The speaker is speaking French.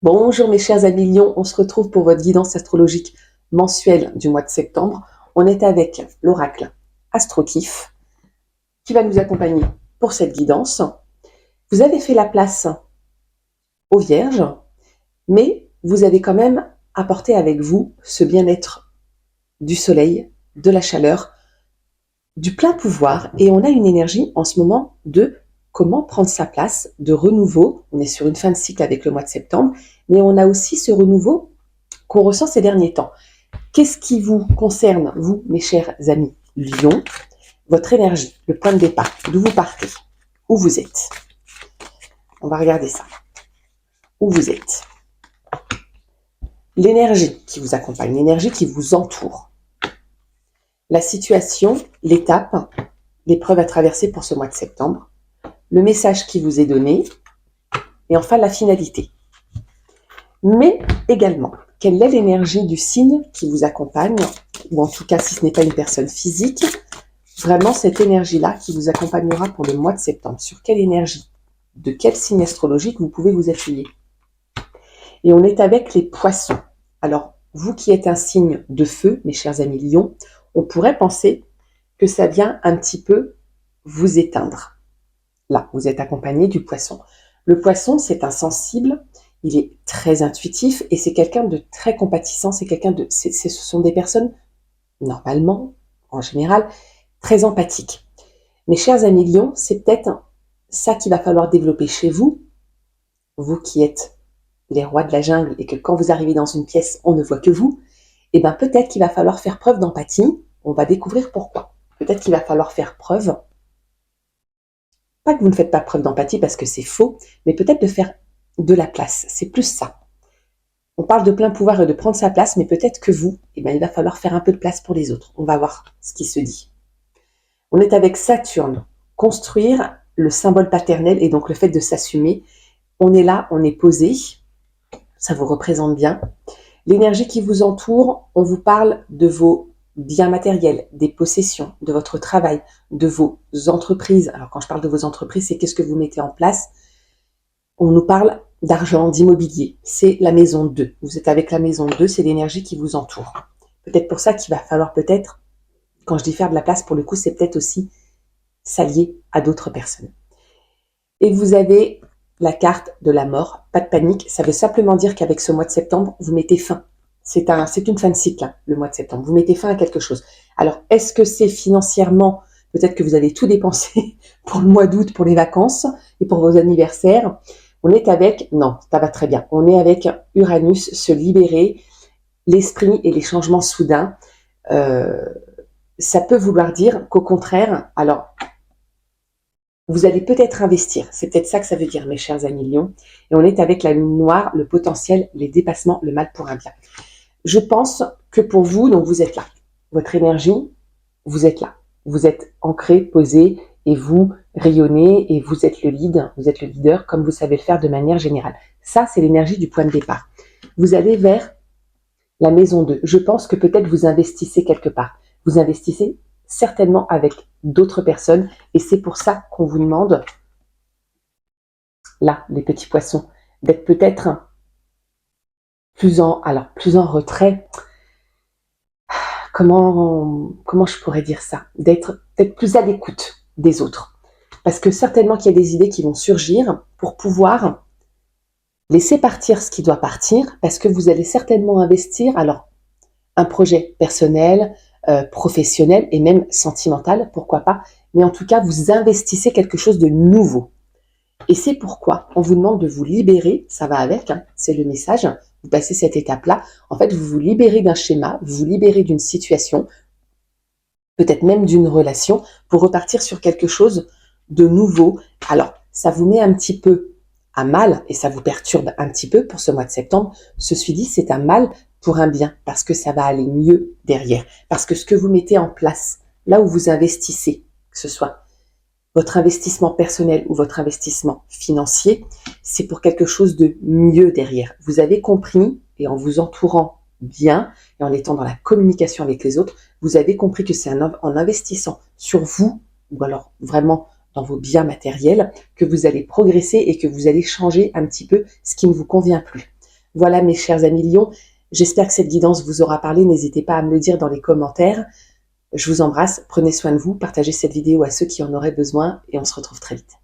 Bonjour mes chers amis Lions, on se retrouve pour votre guidance astrologique mensuelle du mois de septembre. On est avec l'oracle AstroKif qui va nous accompagner pour cette guidance. Vous avez fait la place aux Vierges, mais vous avez quand même apporté avec vous ce bien-être du soleil, de la chaleur, du plein pouvoir, et on a une énergie en ce moment de comment prendre sa place, de renouveau. On est sur une fin de cycle avec le mois de septembre, mais on a aussi ce renouveau qu'on ressent ces derniers temps. Qu'est-ce qui vous concerne, vous, mes chers amis Lions? Votre énergie, le point de départ, d'où vous partez, où vous êtes. On va regarder ça. Où vous êtes. L'énergie qui vous accompagne, l'énergie qui vous entoure. La situation, l'étape, l'épreuve à traverser pour ce mois de septembre. Le message qui vous est donné. Et enfin, la finalité. Mais également, quelle est l'énergie du signe qui vous accompagne, ou en tout cas, si ce n'est pas une personne physique, vraiment cette énergie-là qui vous accompagnera pour le mois de septembre. Sur quelle énergie, de quel signe astrologique vous pouvez vous appuyer? Et on est avec les poissons. Alors, vous qui êtes un signe de feu, mes chers amis Lions, on pourrait penser que ça vient un petit peu vous éteindre. Là, vous êtes accompagné du poisson. Le poisson, c'est un sensible, il est très intuitif et c'est quelqu'un de très compatissant, ce sont des personnes, normalement, en général, très empathiques. Mes chers amis Lions, c'est peut-être ça qu'il va falloir développer chez vous, vous qui êtes les rois de la jungle et que quand vous arrivez dans une pièce, on ne voit que vous, et bien peut-être qu'il va falloir faire preuve d'empathie, on va découvrir pourquoi. Peut-être qu'il va falloir faire preuve, pas que vous ne faites pas preuve d'empathie parce que c'est faux, mais peut-être de faire de la place, c'est plus ça. On parle de plein pouvoir et de prendre sa place, mais peut-être que vous, il va falloir faire un peu de place pour les autres. On va voir ce qui se dit. On est avec Saturne, construire le symbole paternel et donc le fait de s'assumer. On est là, on est posé, ça vous représente bien. L'énergie qui vous entoure, on vous parle de vos biens matériels, des possessions, de votre travail, de vos entreprises. Alors quand je parle de vos entreprises, c'est qu'est-ce que vous mettez en place. On nous parle d'argent, d'immobilier. C'est la maison 2. Vous êtes avec la maison 2, c'est l'énergie qui vous entoure. Peut-être pour ça qu'il va falloir peut-être, quand je dis faire de la place, pour le coup, c'est peut-être aussi s'allier à d'autres personnes. Et vous avez la carte de la mort, pas de panique, ça veut simplement dire qu'avec ce mois de septembre, vous mettez fin. C'est une fin de cycle, hein, le mois de septembre. Vous mettez fin à quelque chose. Alors, est-ce que c'est financièrement, peut-être que vous allez tout dépenser pour le mois d'août, pour les vacances et pour vos anniversaires. On est avec, non, ça va très bien. On est avec Uranus, se libérer, l'esprit et les changements soudains. Ça peut vouloir dire qu'au contraire, alors, vous allez peut-être investir. C'est peut-être ça que ça veut dire, mes chers amis Lions. Et on est avec la lune noire, le potentiel, les dépassements, le mal pour un bien. Je pense que pour vous, donc vous êtes là. Votre énergie, vous êtes là. Vous êtes ancré, posé, et vous rayonnez, et vous êtes le lead, vous êtes le leader, comme vous savez le faire de manière générale. Ça, c'est l'énergie du point de départ. Vous allez vers la maison 2. Je pense que peut-être vous investissez quelque part. Vous investissez certainement avec d'autres personnes, et c'est pour ça qu'on vous demande, là, les petits poissons, d'être peut-être plus en retrait. Comment je pourrais dire ça? D'être plus à l'écoute des autres. Parce que certainement qu'il y a des idées qui vont surgir pour pouvoir laisser partir ce qui doit partir, parce que vous allez certainement investir, alors, un projet personnel, professionnel et même sentimental, pourquoi pas, mais en tout cas, vous investissez quelque chose de nouveau. Et c'est pourquoi on vous demande de vous libérer, ça va avec, hein, c'est le message, vous passez cette étape-là, en fait, vous vous libérez d'un schéma, vous vous libérez d'une situation, peut-être même d'une relation, pour repartir sur quelque chose de nouveau. Alors, ça vous met un petit peu à mal, et ça vous perturbe un petit peu pour ce mois de septembre. Ceci dit, c'est un mal pour un bien, parce que ça va aller mieux derrière. Parce que ce que vous mettez en place, là où vous investissez, que ce soit votre investissement personnel ou votre investissement financier, c'est pour quelque chose de mieux derrière. Vous avez compris, et en vous entourant bien, et en étant dans la communication avec les autres, vous avez compris que c'est en investissant sur vous, ou alors vraiment dans vos biens matériels, que vous allez progresser et que vous allez changer un petit peu ce qui ne vous convient plus. Voilà mes chers amis Lions, j'espère que cette guidance vous aura parlé. N'hésitez pas à me le dire dans les commentaires. Je vous embrasse, prenez soin de vous, partagez cette vidéo à ceux qui en auraient besoin et on se retrouve très vite.